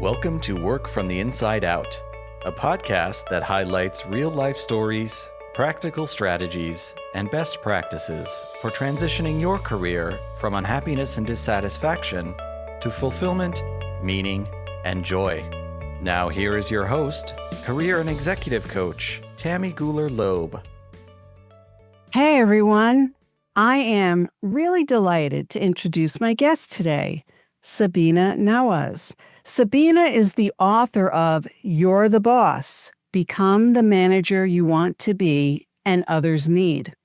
Welcome to Work from the Inside Out, a podcast that highlights real-life stories, practical strategies, and best practices for transitioning your career from unhappiness and dissatisfaction to fulfillment, meaning, and joy. Now here is your host, career and executive coach, Tammy Guler-Loeb. Hey everyone, I am really delighted to introduce my guest today, Sabina Nawaz. Sabina is the author of You're the Boss, Become the Manager You Want to Be and Others Need.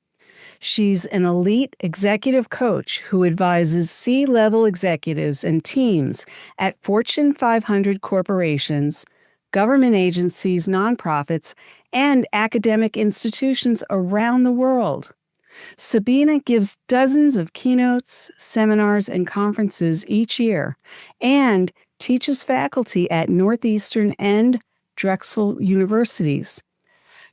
She's an elite executive coach who advises C-level executives and teams at Fortune 500 corporations, government agencies, nonprofits, and academic institutions around the world. Sabina gives dozens of keynotes, seminars, and conferences each year, and teaches faculty at Northeastern and Drexel universities.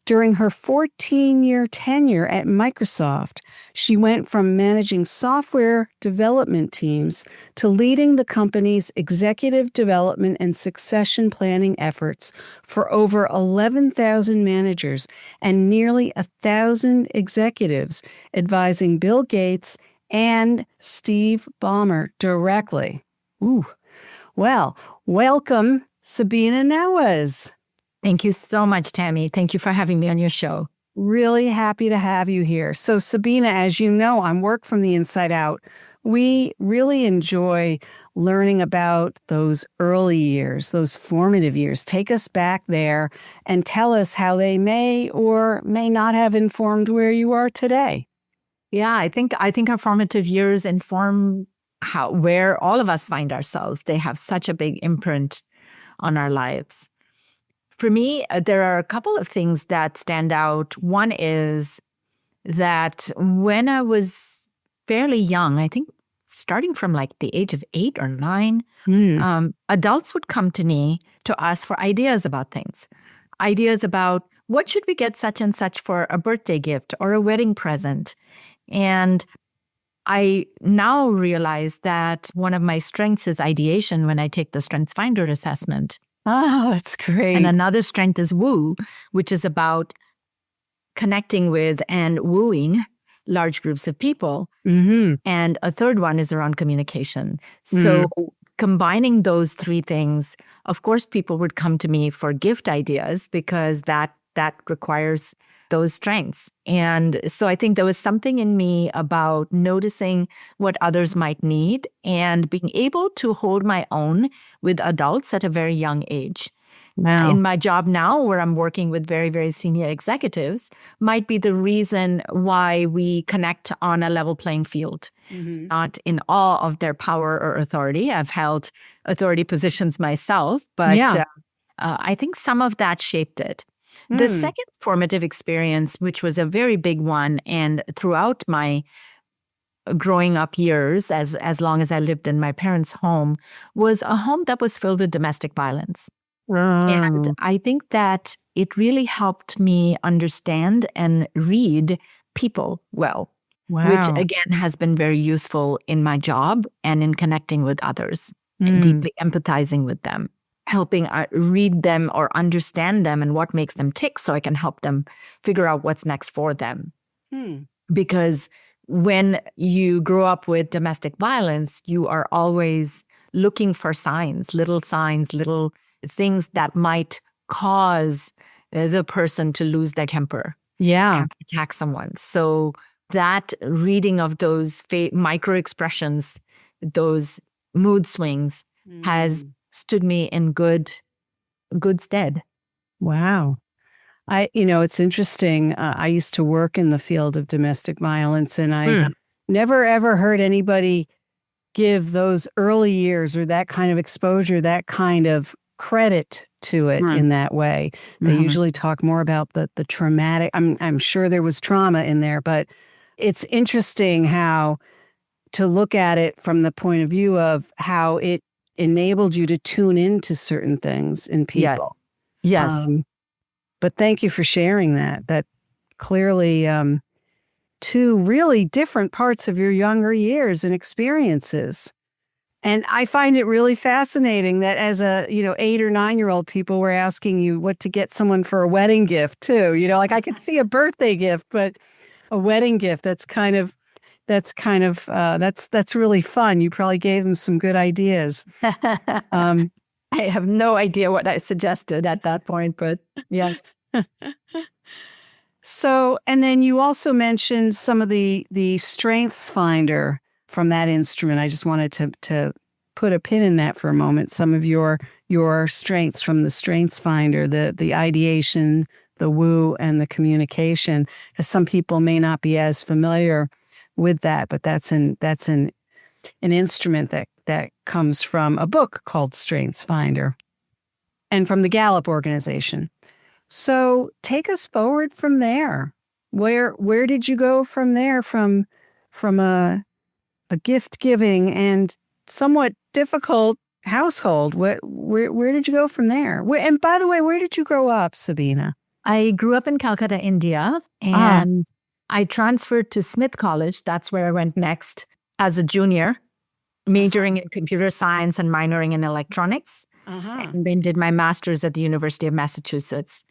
During her 14-year tenure at Microsoft, she went from managing software development teams to leading the company's executive development and succession planning efforts for over 11,000 managers and nearly 1,000 executives, advising Bill Gates and Steve Ballmer directly. Ooh. Well, welcome, Sabina Nawaz. Thank you so much, Tammy. Thank you for having me on your show. Really happy to have you here. So, Sabina, as you know, on Work from the Inside Out, we really enjoy learning about those early years, those formative years. Take us back there and tell us how they may or may not have informed where you are today. Yeah, I think our formative years inform where all of us find ourselves. They have such a big imprint on our lives. For me, there are a couple of things that stand out. One is that when I was fairly young, I think starting from like the age of 8 or 9, adults would come to me to ask for ideas about things. Ideas about what should we get such and such for a birthday gift or a wedding present. And I now realize that one of my strengths is ideation when I take the StrengthsFinder assessment. Oh, that's great. And another strength is woo, which is about connecting with and wooing large groups of people. Mm-hmm. And a third one is around communication. So combining those three things, of course, people would come to me for gift ideas because that requires those strengths. And so I think there was something in me about noticing what others might need and being able to hold my own with adults at a very young age. Wow. In my job now, where I'm working with very, very senior executives, might be the reason why we connect on a level playing field, not in awe of their power or authority. I've held authority positions myself, but I think some of that shaped it. The second formative experience, which was a very big one, and throughout my growing up years, as long as I lived in my parents' home, was a home that was filled with domestic violence. And I think that it really helped me understand and read people well, which again has been very useful in my job and in connecting with others and deeply empathizing with them, helping read them or understand them and what makes them tick so I can help them figure out what's next for them. Because when you grow up with domestic violence, you are always looking for signs, little things that might cause the person to lose their temper. And attack someone. So that reading of those micro expressions, those mood swings has stood me in good stead. Wow. It's interesting. I used to work in the field of domestic violence, and I never, ever heard anybody give those early years or that kind of exposure, that kind of credit to it in that way. They usually talk more about the traumatic. I'm sure there was trauma in there, but it's interesting how to look at it from the point of view of how it enabled you to tune into certain things in people. Yes. But thank you for sharing that. That clearly two really different parts of your younger years and experiences. And I find it really fascinating that as a, 8 or 9-year-old, people were asking you what to get someone for a wedding gift too. Like I could see a birthday gift, but a wedding gift, that's really fun. You probably gave them some good ideas. I have no idea what I suggested at that point, but yes. So, and then you also mentioned some of the strengths finder from that instrument. I just wanted to put a pin in that for a moment. Some of your strengths from the strengths finder, the ideation, the woo, and the communication. Because some people may not be as familiar with that, but that's an instrument that comes from a book called Strengths Finder, and from the Gallup organization. So take us forward from there. Where did you go from there? From a gift giving and somewhat difficult household. Where did you go from there? And by the way, where did you grow up, Sabina? I grew up in Calcutta, India, and I transferred to Smith College. That's where I went next as a junior, majoring in computer science and minoring in electronics. And then did my master's at the University of Massachusetts.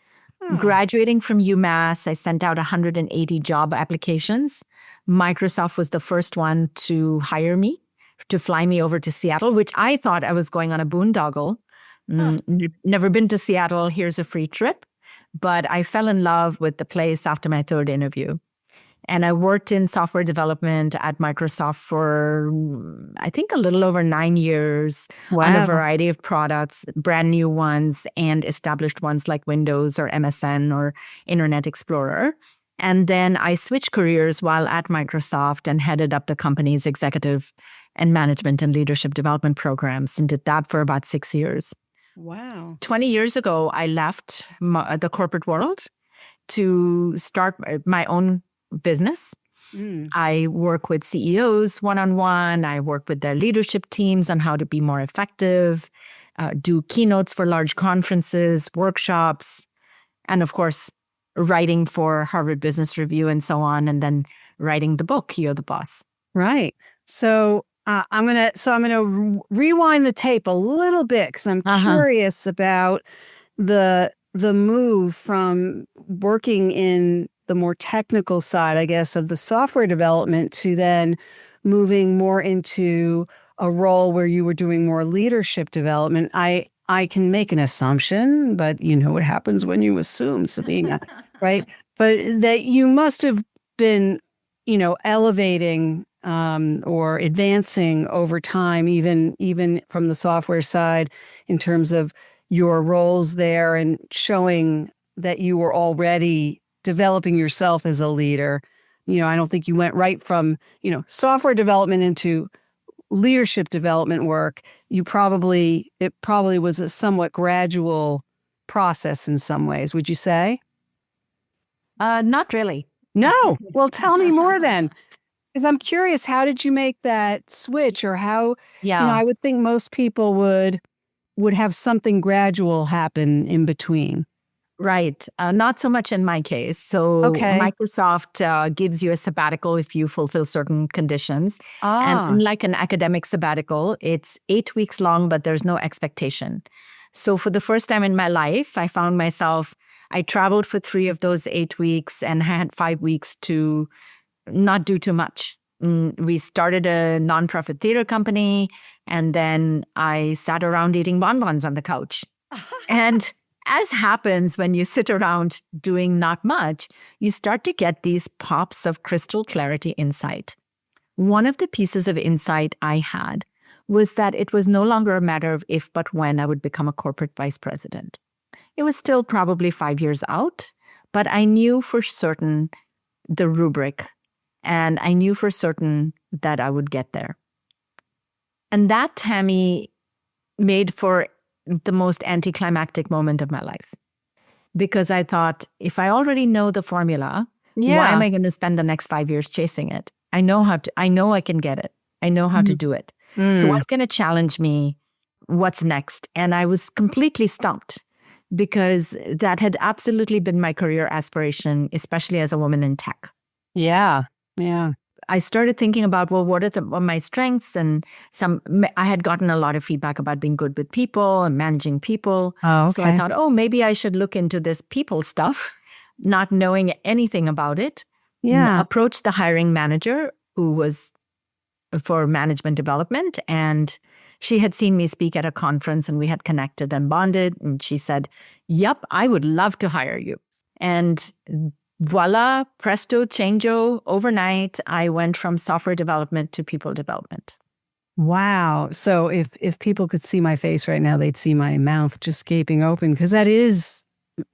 Graduating from UMass, I sent out 180 job applications. Microsoft was the first one to hire me, to fly me over to Seattle, which I thought I was going on a boondoggle. Never been to Seattle. Here's a free trip. But I fell in love with the place after my third interview. And I worked in software development at Microsoft for, I think, a little over 9 years on a variety of products, brand new ones and established ones like Windows or MSN or Internet Explorer. And then I switched careers while at Microsoft and headed up the company's executive and management and leadership development programs, and did that for about 6 years. Wow. 20 years ago, I left the corporate world to start my own business. I work with CEOs one-on-one. I work with their leadership teams on how to be more effective, do keynotes for large conferences, workshops, and of course, writing for Harvard Business Review and so on, and then writing the book, You're the Boss. Right. So I'm gonna rewind the tape a little bit because I'm curious about the move from working in the more technical side, I guess, of the software development to then moving more into a role where you were doing more leadership development. I can make an assumption, but you know what happens when you assume, Sabina, right? But that you must have been, elevating or advancing over time, even from the software side, in terms of your roles there and showing that you were already developing yourself as a leader. I don't think you went right from, software development into leadership development work. It probably was a somewhat gradual process in some ways, would you say? Not really. No. Well, tell me more then. Because I'm curious, how did you make that switch, or how, I would think most people would have something gradual happen in between. Right. Not so much in my case. So Microsoft gives you a sabbatical if you fulfill certain conditions. And unlike an academic sabbatical, it's 8 weeks long, but there's no expectation. So for the first time in my life, I found myself, I traveled for 3 of those 8 weeks and had 5 weeks to not do too much. We started a nonprofit theater company, and then I sat around eating bonbons on the couch. And as happens when you sit around doing not much, you start to get these pops of crystal clarity insight. One of the pieces of insight I had was that it was no longer a matter of if but when I would become a corporate vice president. It was still probably 5 years out, but I knew for certain the rubric, and I knew for certain that I would get there. And that, Tammy, made for the most anticlimactic moment of my life. Because I thought, if I already know the formula, why am I going to spend the next 5 years chasing it? I know I can get it. I know how to do it. So what's going to challenge me? What's next? And I was completely stumped, because that had absolutely been my career aspiration, especially as a woman in tech. Yeah. I started thinking about, well, what are my strengths? And I had gotten a lot of feedback about being good with people and managing people. Oh, So I okay. thought, oh, maybe I should look into this people stuff, not knowing anything about it. Yeah. Approached the hiring manager who was for management development. And she had seen me speak at a conference and we had connected and bonded. And she said, yep, I would love to hire you. And voila, presto, changeo, overnight, I went from software development to people development. Wow. So if people could see my face right now, they'd see my mouth just gaping open, because that is,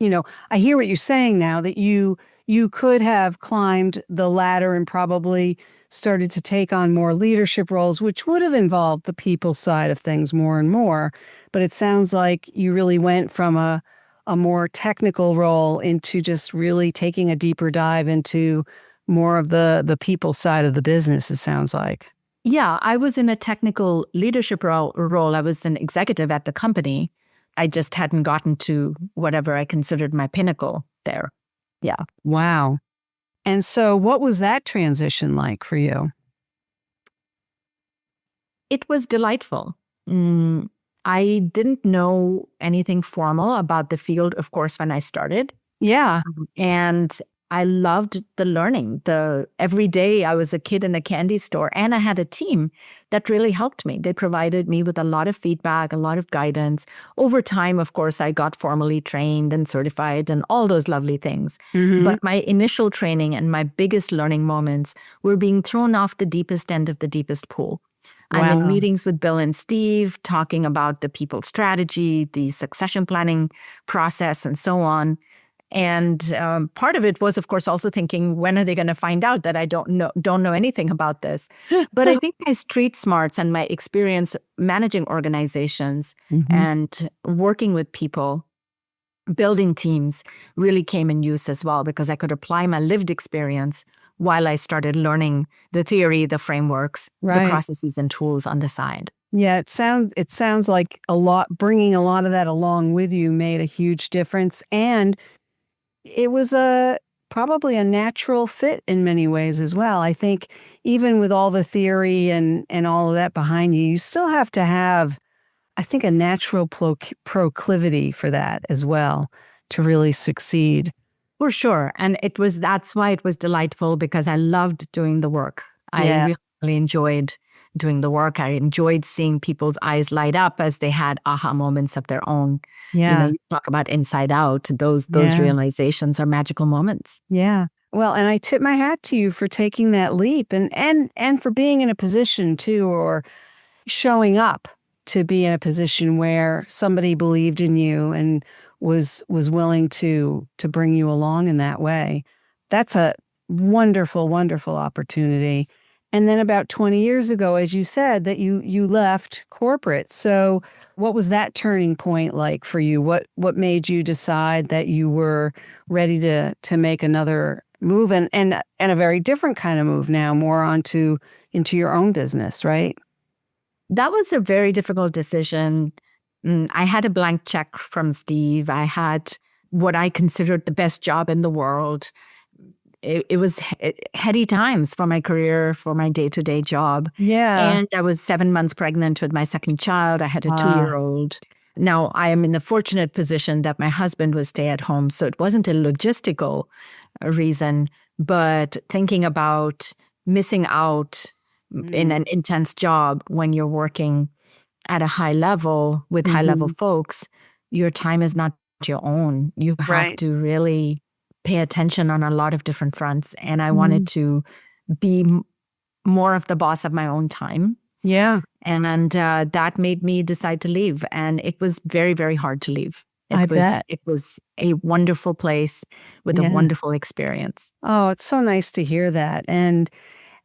I hear what you're saying now, that you could have climbed the ladder and probably started to take on more leadership roles, which would have involved the people side of things more and more. But it sounds like you really went from a more technical role into just really taking a deeper dive into more of the people side of the business, it sounds like. Yeah, I was in a technical leadership role. I was an executive at the company. I just hadn't gotten to whatever I considered my pinnacle there. Yeah. Wow. And so what was that transition like for you? It was delightful. I didn't know anything formal about the field, of course, when I started. Yeah. And I loved the learning. Every day I was a kid in a candy store, and I had a team that really helped me. They provided me with a lot of feedback, a lot of guidance. Over time, of course, I got formally trained and certified and all those lovely things. Mm-hmm. But my initial training and my biggest learning moments were being thrown off the deepest end of the deepest pool. Wow. I'm in meetings with Bill and Steve talking about the people strategy, the succession planning process, and so on. And part of it was, of course, also thinking, when are they going to find out that I don't know anything about this? But I think my street smarts and my experience managing organizations and working with people, building teams, really came in use as well, because I could apply my lived experience while I started learning the theory, the frameworks, the processes and tools on the side. Yeah, it sounds like bringing a lot of that along with you made a huge difference. And it was probably a natural fit in many ways as well. I think even with all the theory and all of that behind you, you still have to have, I think, a natural proclivity for that as well to really succeed. For sure. And that's why it was delightful, because I loved doing the work. Yeah. I really enjoyed doing the work. I enjoyed seeing people's eyes light up as they had aha moments of their own. Yeah. You talk about inside out. Those realizations are magical moments. Yeah. Well, and I tip my hat to you for taking that leap and for being in a position too, or showing up to be in a position where somebody believed in you and was willing to bring you along in that way. That's a wonderful, wonderful opportunity. And then about 20 years ago, as you said, that you left corporate. So what was that turning point like for you? What made you decide that you were ready to make another move and a very different kind of move now, more into your own business, right? That was a very difficult decision. I had a blank check from Steve. I had what I considered the best job in the world. It was heady times for my career, for my day-to-day job. Yeah. And I was 7 months pregnant with my second child. I had a 2-year-old. Now, I am in the fortunate position that my husband was stay-at-home, so it wasn't a logistical reason, but thinking about missing out in an intense job when you're working at a high level with high-level folks, your time is not your own. You have to really pay attention on a lot of different fronts. And I wanted to be more of the boss of my own time. Yeah. And that made me decide to leave. And it was very, very hard to leave. Bet. It was a wonderful place with a wonderful experience. Oh, it's so nice to hear that. And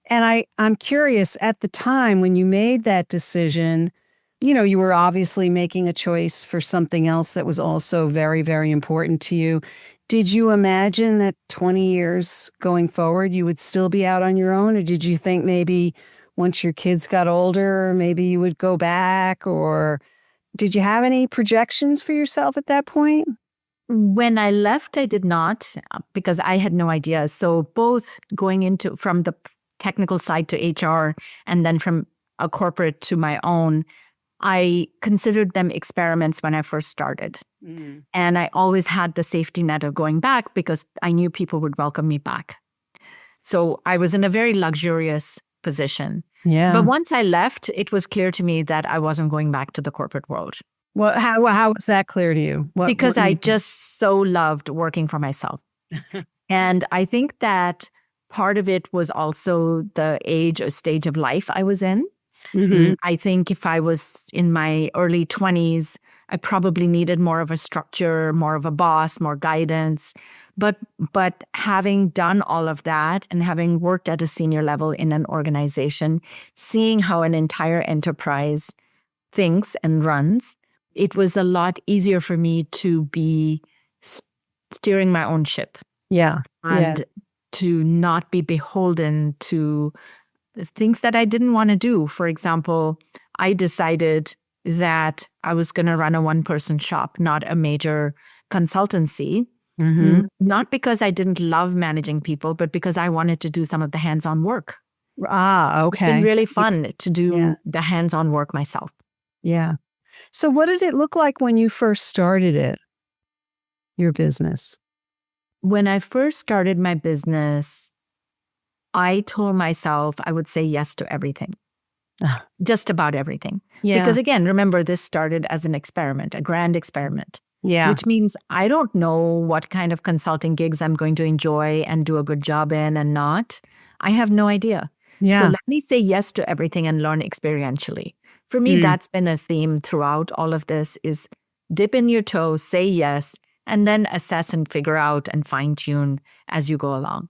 I'm curious, at the time when you made that decision, you were obviously making a choice for something else that was also very, very important to you. Did you imagine that 20 years going forward, you would still be out on your own? Or did you think maybe once your kids got older, maybe you would go back? Or did you have any projections for yourself at that point? When I left, I did not, because I had no idea. So both going from the technical side to HR, and then from a corporate to my own, I considered them experiments when I first started. And I always had the safety net of going back because I knew people would welcome me back. So I was in a very luxurious position. Yeah. But once I left, it was clear to me that I wasn't going back to the corporate world. Well, how was that clear to you? Because I just so loved working for myself. And I think that part of it was also the age or stage of life I was in. I think if I was in my early 20s, I probably needed more of a structure, more of a boss, more guidance. But having done all of that and having worked at a senior level in an organization, seeing how an entire enterprise thinks and runs, it was a lot easier for me to be steering my own ship. Yeah. And to not be beholden to the things that I didn't want to do. For example, I decided that I was going to run a one-person shop, not a major consultancy. Not because I didn't love managing people, but because I wanted to do some of the hands-on work. Okay. It's been really fun to do the hands-on work myself. Yeah. So what did it look like when you first started it, your business? When I first started my business, I told myself I would say yes to everything. Just about everything. Yeah. Because again, remember, this started as an experiment, a grand experiment. Yeah. Which means I don't know what kind of consulting gigs I'm going to enjoy and do a good job in and not. I have no idea. Yeah. So let me say yes to everything and learn experientially. For me, that's been a theme throughout all of this is dip in your toe, say yes, and then assess and figure out and fine tune as you go along.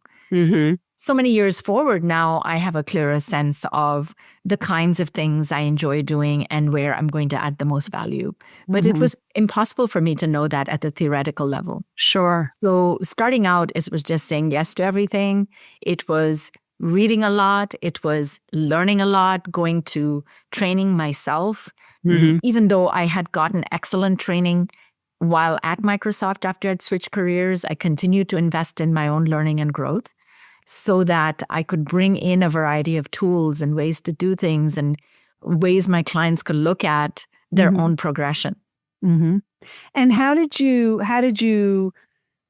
So many years forward now, I have a clearer sense of the kinds of things I enjoy doing and where I'm going to add the most value. But it was impossible for me to know that at the theoretical level. Sure. So starting out, it was just saying yes to everything. It was reading a lot. It was learning a lot, going to training myself. Even though I had gotten excellent training while at Microsoft after I'd switched careers, I continued to invest in my own learning and growth so that I could bring in a variety of tools and ways to do things and ways my clients could look at their own progression. And how did you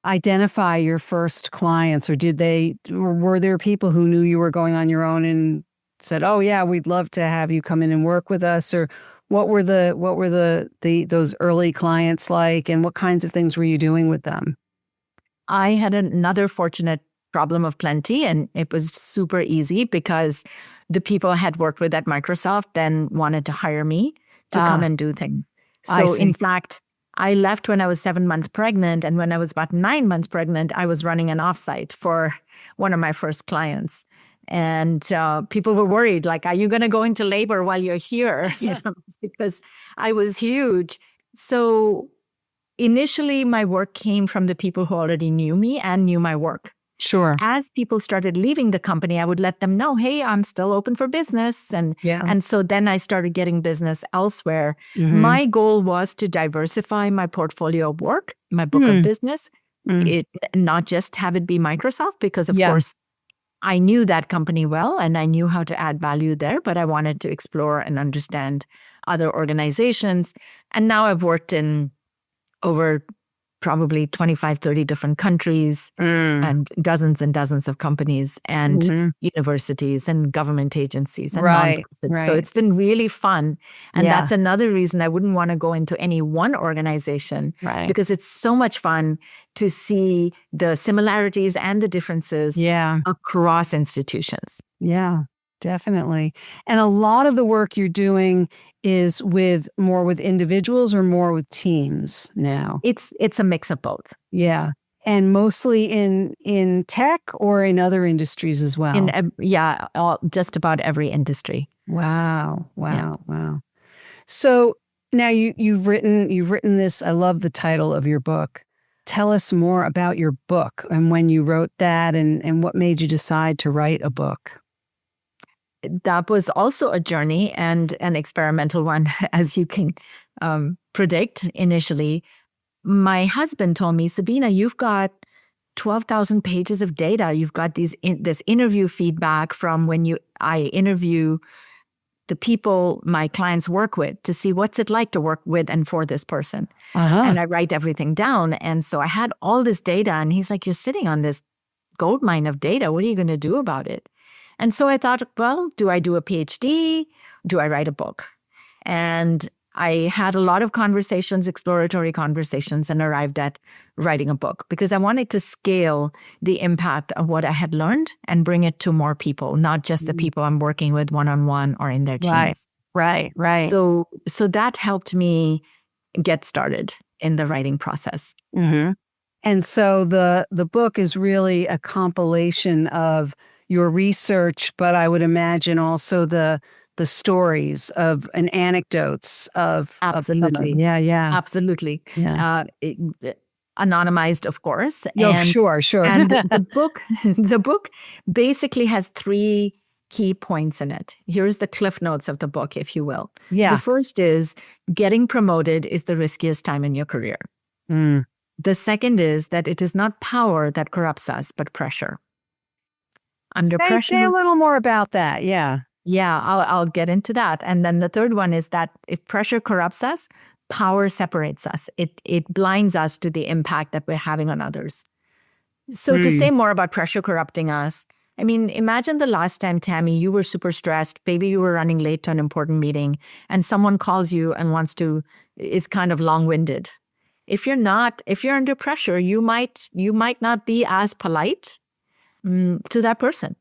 identify your first clients, or were there people who knew you were going on your own and said, "Oh yeah, we'd love to have you come in and work with us," or what were those early clients like, and what kinds of things were you doing with them? I had another fortunate problem of plenty, and it was super easy because the people I had worked with at Microsoft then wanted to hire me to come and do things. So in fact, I left when I was 7 months pregnant, and when I was about 9 months pregnant, I was running an offsite for one of my first clients. And people were worried, like, are you going to go into labor while you're here? Because I was huge. So initially, my work came from the people who already knew me and knew my work. Sure. As people started leaving the company, I would let them know, hey, I'm still open for business. And so then I started getting business elsewhere. My goal was to diversify my portfolio of work, my book of business, not just have it be Microsoft, because of course, I knew that company well and I knew how to add value there, but I wanted to explore and understand other organizations. And now I've worked in over probably 25, 30 different countries and dozens of companies and universities and government agencies and nonprofits. So it's been really fun. And that's another reason I wouldn't want to go into any one organization because it's so much fun to see the similarities and the differences across institutions. Yeah, definitely. And a lot of the work you're doing is more with individuals or more with teams now? It's a mix of both. Yeah. And mostly in tech or in other industries as well? Just about every industry. Wow. So now you've written this. I love the title of your book. Tell us more about your book and when you wrote that and what made you decide to write a book. That was also a journey and an experimental one, as you can predict initially. My husband told me, Sabina, you've got 12,000 pages of data. You've got this interview feedback from when I interview the people my clients work with to see what's it like to work with and for this person. And I write everything down. And so I had all this data, and he's like, you're sitting on this gold mine of data. What are you going to do about it? And so I thought, well, do I do a PhD? Do I write a book? And I had a lot of conversations, exploratory conversations, and arrived at writing a book because I wanted to scale the impact of what I had learned and bring it to more people, not just the people I'm working with one-on-one or in their teams. Right. So that helped me get started in the writing process. Mm-hmm. And so the book is really a compilation of your research, but I would imagine also the stories and anecdotes of Absolutely. Absolutely. Yeah. Anonymized, of course. Sure. And the book basically has 3 key points in it. Here's the cliff notes of the book, if you will. Yeah. The first is getting promoted is the riskiest time in your career. The second is that it is not power that corrupts us, but pressure. Under pressure. Say a little more about that. Yeah. Yeah, I'll get into that. And then the third one is that if pressure corrupts us, power separates us. It blinds us to the impact that we're having on others. So to say more about pressure corrupting us, I mean, imagine the last time, Tammy, you were super stressed. Maybe you were running late to an important meeting and someone calls you and is kind of long-winded. If you're under pressure, you might not be as polite to that person.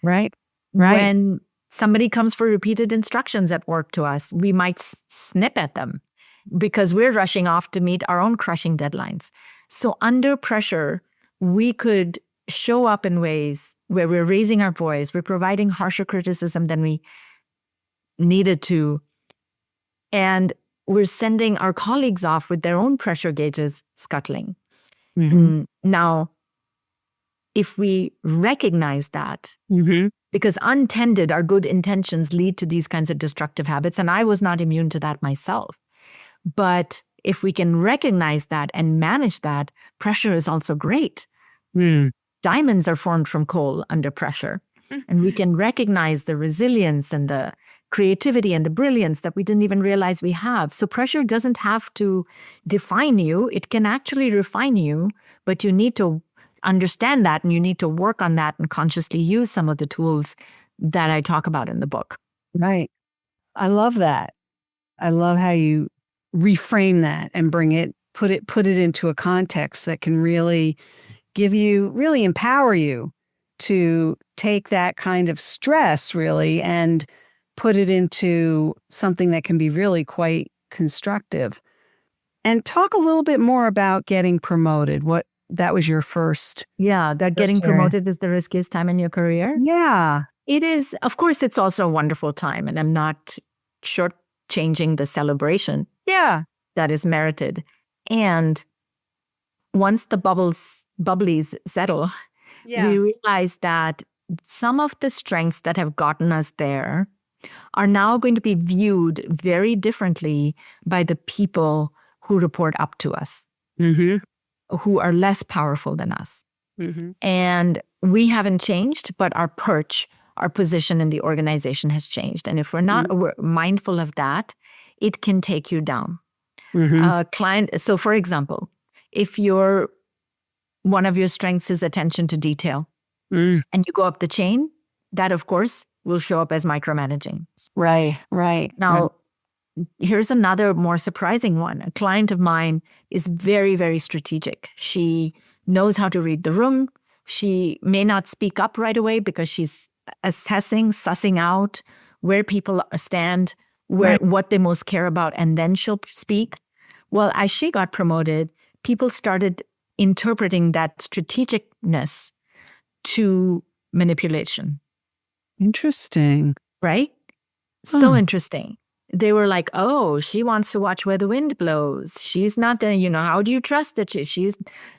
Right. When somebody comes for repeated instructions at work to us, we might snip at them because we're rushing off to meet our own crushing deadlines. So under pressure, we could show up in ways where we're raising our voice, we're providing harsher criticism than we needed to, and we're sending our colleagues off with their own pressure gauges scuttling. Now, if we recognize that, because untended, our good intentions lead to these kinds of destructive habits. And I was not immune to that myself. But if we can recognize that and manage that, pressure is also great. Diamonds are formed from coal under pressure. And we can recognize the resilience and the creativity and the brilliance that we didn't even realize we have. So pressure doesn't have to define you. It can actually refine you, but you need to understand that and you need to work on that and consciously use some of the tools that I talk about in the book. Right. I love that. I love how you reframe that and put it into a context that can really really empower you to take that kind of stress really and put it into something that can be really quite constructive. And talk a little bit more about getting promoted. That was your first. Yeah, that getting promoted is the riskiest time in your career. Yeah. It is. Of course, it's also a wonderful time, and I'm not shortchanging the celebration. Yeah. That is merited. And once the bubblies settle, we realize that some of the strengths that have gotten us there are now going to be viewed very differently by the people who report up to us. Who are less powerful than us. And we haven't changed, but our position in the organization has changed. And if we're not mindful of that, it can take you down. So for example, if one of your strengths is attention to detail and you go up the chain, that of course will show up as micromanaging. Right. Now, here's another more surprising one. A client of mine is very, very strategic. She knows how to read the room. She may not speak up right away because she's sussing out where people stand, what they most care about, and then she'll speak. Well, as she got promoted, people started interpreting that strategicness to manipulation. Interesting. Right? So interesting. They were like, oh, she wants to watch where the wind blows. She's not going to, how do you trust that is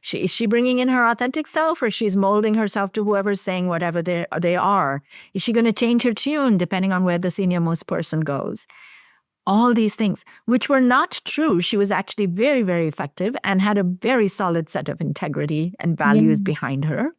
she bringing in her authentic self, or she's molding herself to whoever's saying whatever they are? Is she going to change her tune depending on where the senior most person goes? all these things, which were not true. She was actually very, very effective and had a very solid set of integrity and values behind her.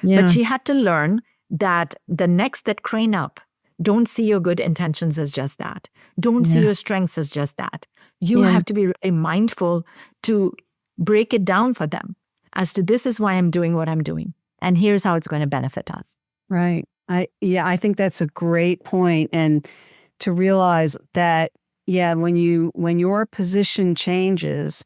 But she had to learn that the necks that crane up don't see your good intentions as just that. Don't see your strengths as just that. You have to be really mindful to break it down for them as to this is why I'm doing what I'm doing. And here's how it's going to benefit us. Right. I think that's a great point. And to realize that, when your position changes,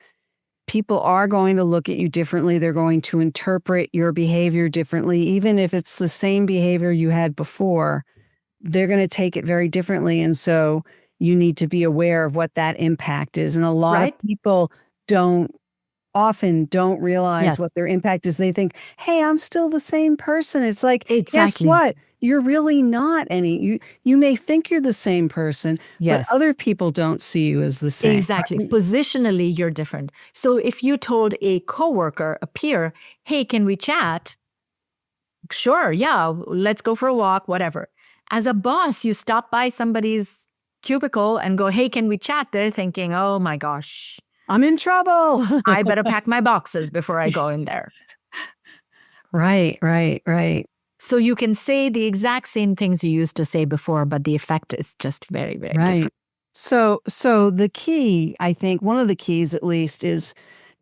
people are going to look at you differently. They're going to interpret your behavior differently. Even if it's the same behavior you had before, they're going to take it very differently. And so you need to be aware of what that impact is. And a lot of people often don't realize what their impact is. They think, hey, I'm still the same person. It's like, guess what? You're really not any. You may think you're the same person, but other people don't see you as the same. Exactly. Positionally, you're different. So if you told a coworker, a peer, hey, can we chat? Sure, yeah, let's go for a walk, whatever. As a boss, you stop by somebody's cubicle and go, hey, can we chat? They're thinking, oh my gosh, I'm in trouble. I better pack my boxes before I go in there. Right. So you can say the exact same things you used to say before, but the effect is just very, very different. So the key, I think, one of the keys at least, is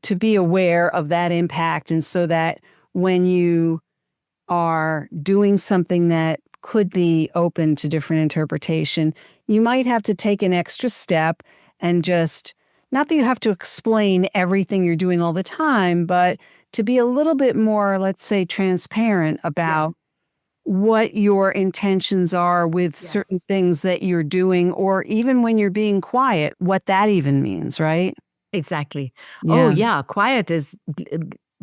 to be aware of that impact. And so that when you are doing something that could be open to different interpretation, you might have to take an extra step and just, not that you have to explain everything you're doing all the time, but to be a little bit more, let's say, transparent about what your intentions are with certain things that you're doing, or even when you're being quiet, what that even means, right? Exactly. Oh, yeah. Quiet is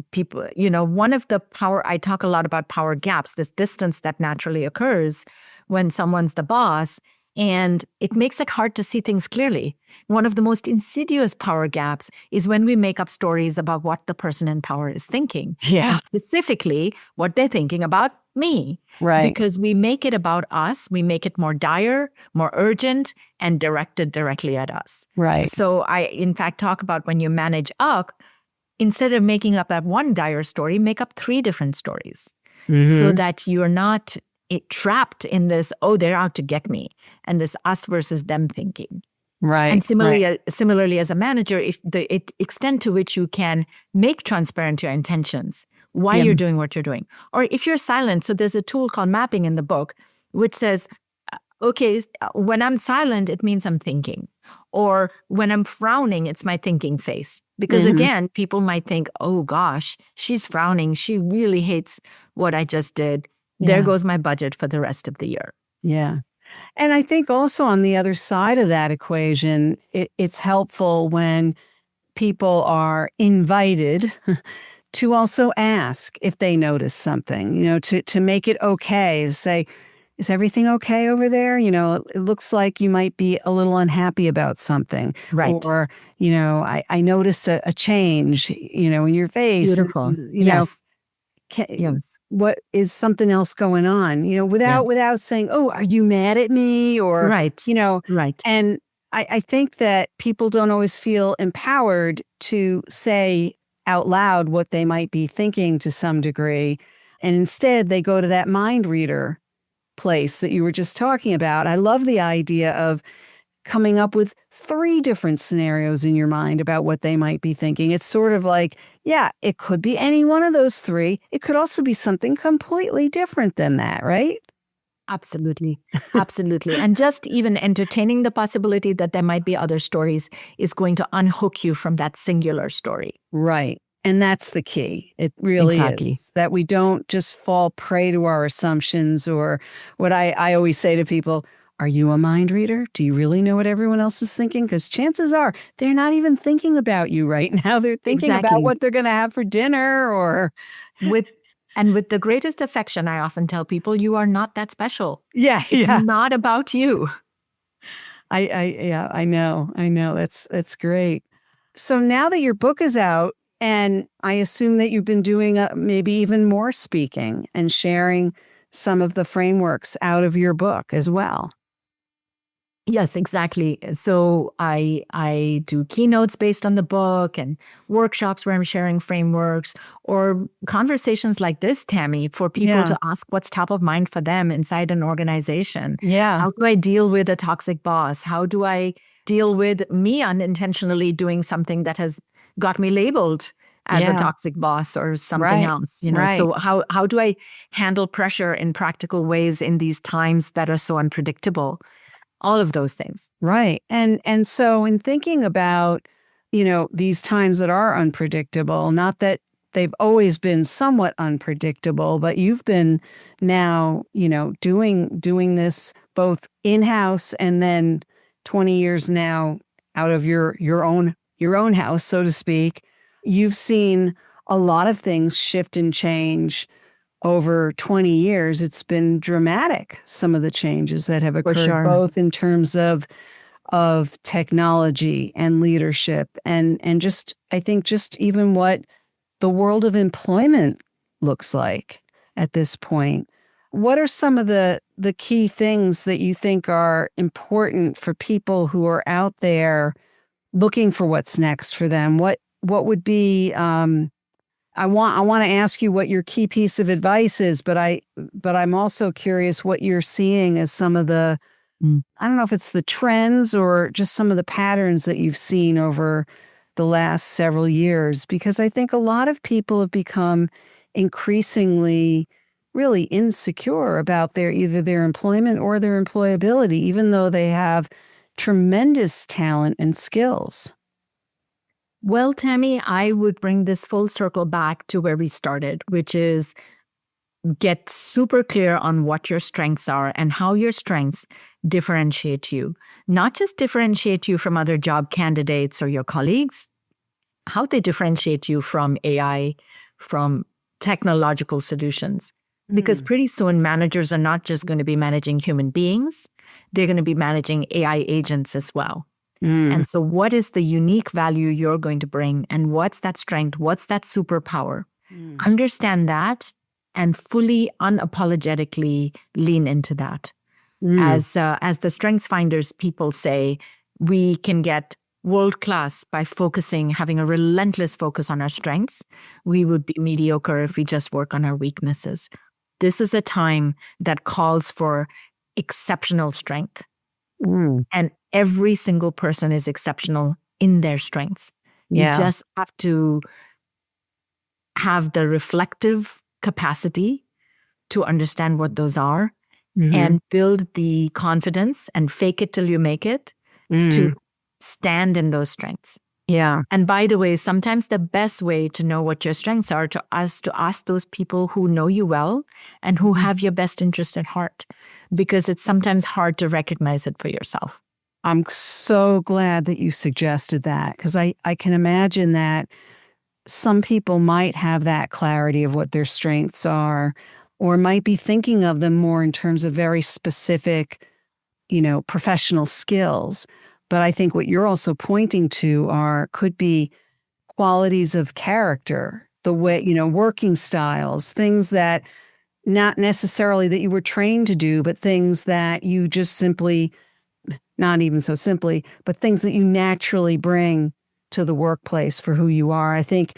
people, one of the I talk a lot about power gaps, this distance that naturally occurs when someone's the boss, and it makes it hard to see things clearly. One of the most insidious power gaps is when we make up stories about what the person in power is thinking. Yeah. And specifically, what they're thinking about me. Right. Because we make it about us. We make it more dire, more urgent, and directed directly at us. Right. So I, in fact, talk about when you manage up, instead of making up that one dire story, make up 3 different stories so that you're not trapped in this, oh, they're out to get me, and this us versus them thinking. Right. And similarly, as a manager, if the extent to which you can make transparent your intentions, why you're doing what you're doing. Or if you're silent, so there's a tool called mapping in the book, which says, okay, when I'm silent, it means I'm thinking. Or when I'm frowning, it's my thinking face. Because again, people might think, oh gosh, she's frowning. She really hates what I just did. There goes my budget for the rest of the year. Yeah. And I think also on the other side of that equation, it's helpful when people are invited to also ask if they notice something, to make it okay, to say, is everything okay over there? It looks like you might be a little unhappy about something. Right. Or, I noticed a change, in your face. Beautiful. Yes. What is something else going on, without saying, oh, are you mad at me? Or, right. Right. And I think that people don't always feel empowered to say out loud what they might be thinking to some degree. And instead they go to that mind reader place that you were just talking about. I love the idea of coming up with 3 different scenarios in your mind about what they might be thinking. It's sort of like, it could be any one of those 3. It could also be something completely different than that, right? Absolutely. Absolutely. And just even entertaining the possibility that there might be other stories is going to unhook you from that singular story. Right. And that's the key. It really is. That we don't just fall prey to our assumptions, or what I always say to people, are you a mind reader? Do you really know what everyone else is thinking? Because chances are they're not even thinking about you right now. They're thinking about what they're going to have for dinner, or with the greatest affection, I often tell people, you are not that special. It's not about you. I know. That's great. So now that your book is out, and I assume that you've been doing maybe even more speaking and sharing some of the frameworks out of your book as well. Yes, exactly. So I do keynotes based on the book and workshops where I'm sharing frameworks or conversations like this, Tammy, for people Yeah. to ask what's top of mind for them inside an organization. Yeah. How do I deal with a toxic boss? How do I deal with me unintentionally doing something that has got me labeled as a Yeah. toxic boss or something Right. else? Right. So how do I handle pressure in practical ways in these times that are so unpredictable? All of those things. Right. And so in thinking about, these times that are unpredictable, not that they've always been somewhat unpredictable, but you've been now, doing this both in-house and then 20 years now out of your own house, so to speak. You've seen a lot of things shift and change over 20 years. It's been dramatic, some of the changes that have For occurred, sure. both in terms of technology and leadership and just, I think, just even what the world of employment looks like at this point. What are some of the key things that you think are important for people who are out there looking for what's next for them? What would be I want to ask you what your key piece of advice is, but I'm also curious what you're seeing as some of the, I don't know if it's the trends or just some of the patterns that you've seen over the last several years, because I think a lot of people have become increasingly really insecure about either their employment or their employability, even though they have tremendous talent and skills. Well, Tammy, I would bring this full circle back to where we started, which is get super clear on what your strengths are and how your strengths differentiate you. Not just differentiate you from other job candidates or your colleagues, how they differentiate you from AI, from technological solutions. Because pretty soon, managers are not just going to be managing human beings, they're going to be managing AI agents as well. And so, what is the unique value you're going to bring? And what's that strength? What's that superpower? Understand that and fully, unapologetically lean into that. As the strengths finders people say, we can get world class by having a relentless focus on our strengths. We would be mediocre if we just work on our weaknesses. This is a time that calls for exceptional strength. And every single person is exceptional in their strengths. You just have to have the reflective capacity to understand what those are and build the confidence and fake it till you make it to stand in those strengths. Yeah. And by the way, sometimes the best way to know what your strengths are to ask those people who know you well and who have your best interest at heart, because it's sometimes hard to recognize it for yourself. I'm so glad that you suggested that, because I can imagine that some people might have that clarity of what their strengths are, or might be thinking of them more in terms of very specific, professional skills. But I think what you're also pointing to could be qualities of character, the way, working styles, things that not necessarily that you were trained to do, but things that you just simply, not even so simply, but things that you naturally bring to the workplace for who you are. I think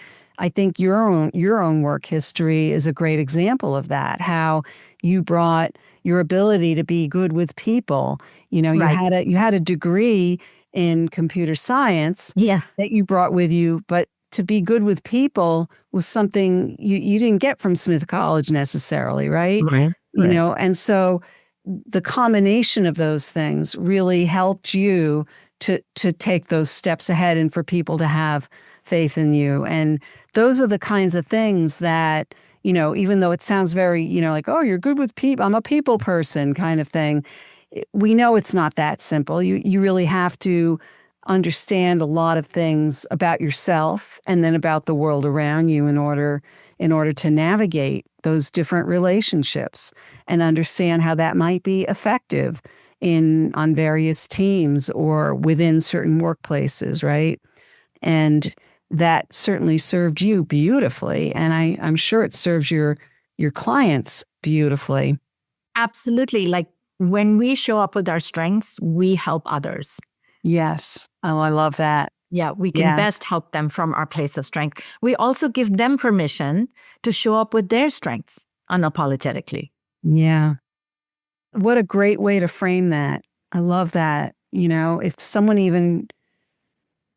your own work history is a great example of that. How you brought your ability to be good with people. Right. You had a degree in computer science that you brought with you, but to be good with people was something you didn't get from Smith College necessarily, right? Right. And so the combination of those things really helped you to take those steps ahead and for people to have faith in you. And those are the kinds of things that, even though it sounds very, like, oh, you're good with people, I'm a people person kind of thing. We know it's not that simple. You really have to understand a lot of things about yourself and then about the world around you in order to navigate those different relationships and understand how that might be effective on various teams or within certain workplaces, right? And that certainly served you beautifully, and I'm sure it serves your clients beautifully. Absolutely. Like when we show up with our strengths, we help others. Yes. Oh, I love that. Yeah, we can best help them from our place of strength. We also give them permission to show up with their strengths unapologetically. Yeah. What a great way to frame that. I love that. If someone even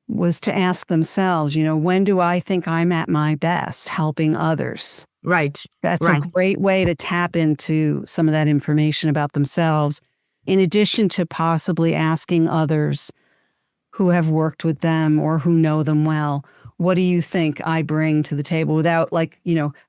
was to ask themselves, when do I think I'm at my best helping others? Right. That's a great way to tap into some of that information about themselves, in addition to possibly asking others who have worked with them or who know them well, what do you think I bring to the table, without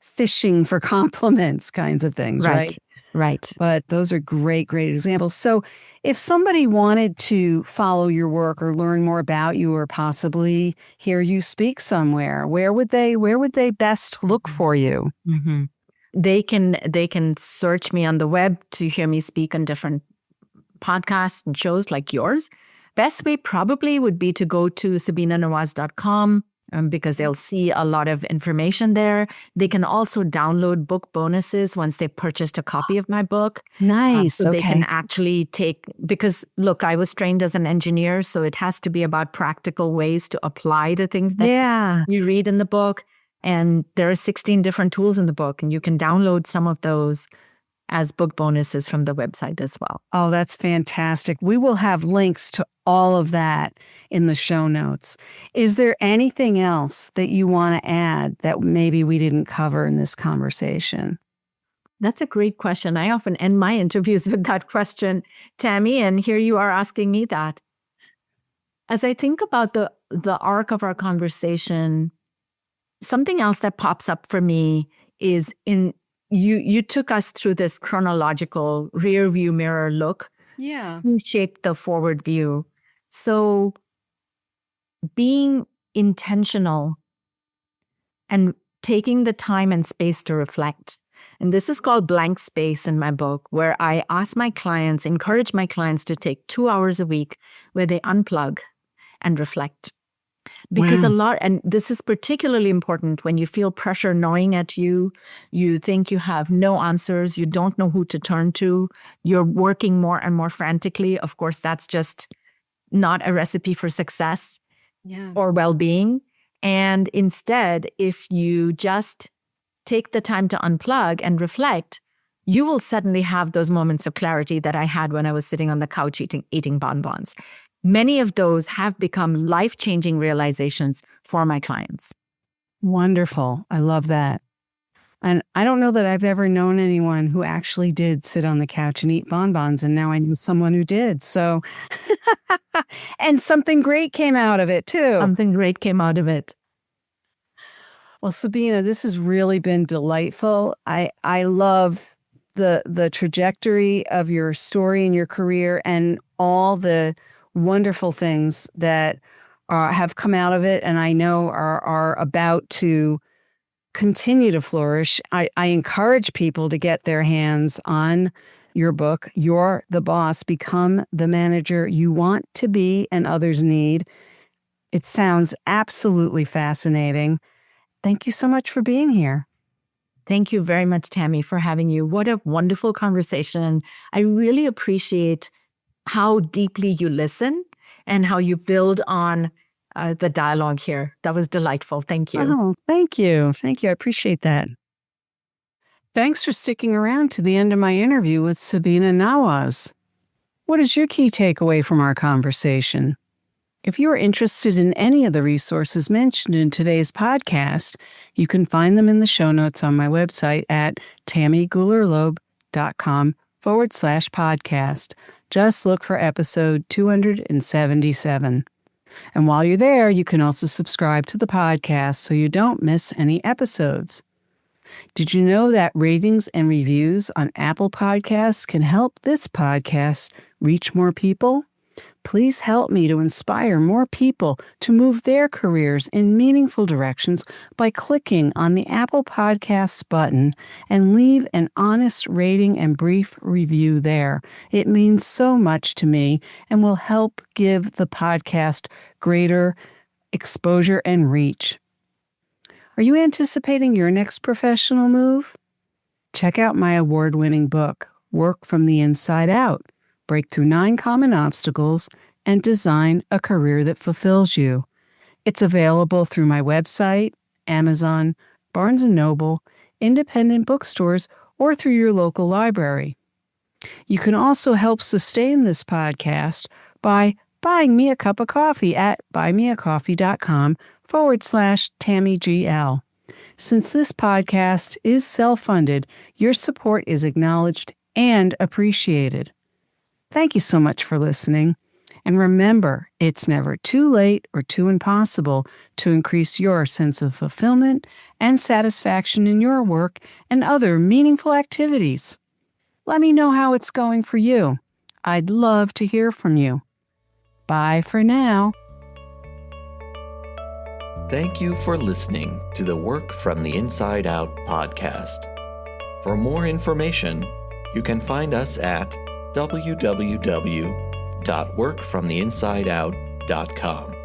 fishing for compliments kinds of things, right? Right. But those are great examples. So if somebody wanted to follow your work or learn more about you or possibly hear you speak somewhere, where would they best look for you? Mm-hmm. They can search me on the web to hear me speak on different podcasts and shows like yours. Best way probably would be to go to sabinanawaz.com. Because they'll see a lot of information there. They can also download book bonuses once they've purchased a copy of my book. Nice. So they can actually because look, I was trained as an engineer, so it has to be about practical ways to apply the things that you read in the book. And there are 16 different tools in the book, and you can download some of those as book bonuses from the website as well. Oh, that's fantastic. We will have links to all of that in the show notes. Is there anything else that you want to add that maybe we didn't cover in this conversation? That's a great question. I often end my interviews with that question, Tammy, and here you are asking me that. As I think about the arc of our conversation, something else that pops up for me is you took us through this chronological rear view mirror look. Yeah. You shaped the forward view. So being intentional and taking the time and space to reflect. And this is called blank space in my book, where I encourage my clients to take 2 hours a week where they unplug and reflect. Because and this is particularly important when you feel pressure gnawing at you, you think you have no answers, you don't know who to turn to, you're working more and more frantically. Of course, that's just not a recipe for success or well-being. And instead, if you just take the time to unplug and reflect, you will suddenly have those moments of clarity that I had when I was sitting on the couch eating bonbons. Many of those have become life-changing realizations for my clients. Wonderful. I love that. And I don't know that I've ever known anyone who actually did sit on the couch and eat bonbons. And now I know someone who did. So, and something great came out of it too. Something great came out of it. Well, Sabina, this has really been delightful. I love the trajectory of your story and your career and all the wonderful things that have come out of it, and I know are about to continue to flourish. I encourage people to get their hands on your book, You're the Boss, Become the Manager You Want to Be and Others Need. It sounds absolutely fascinating. Thank you so much for being here. Thank you very much, Tammy, for having you. What a wonderful conversation. I really appreciate how deeply you listen and how you build on the dialogue here. That was delightful. Thank you. Oh, thank you. Thank you. I appreciate that. Thanks for sticking around to the end of my interview with Sabina Nawaz. What is your key takeaway from our conversation? If you are interested in any of the resources mentioned in today's podcast, you can find them in the show notes on my website at tammygulerlobe.com/podcast. Just look for episode 277. And while you're there, you can also subscribe to the podcast so you don't miss any episodes. Did you know that ratings and reviews on Apple Podcasts can help this podcast reach more people? Please help me to inspire more people to move their careers in meaningful directions by clicking on the Apple Podcasts button and leave an honest rating and brief review there. It means so much to me and will help give the podcast greater exposure and reach. Are you anticipating your next professional move? Check out my award-winning book, Work from the Inside Out, break through 9 common obstacles, and design a career that fulfills you. It's available through my website, Amazon, Barnes & Noble, independent bookstores, or through your local library. You can also help sustain this podcast by buying me a cup of coffee at buymeacoffee.com/TammyGL. Since this podcast is self-funded, your support is acknowledged and appreciated. Thank you so much for listening. And remember, it's never too late or too impossible to increase your sense of fulfillment and satisfaction in your work and other meaningful activities. Let me know how it's going for you. I'd love to hear from you. Bye for now. Thank you for listening to the Work from the Inside Out podcast. For more information, you can find us at www.workfromtheinsideout.com.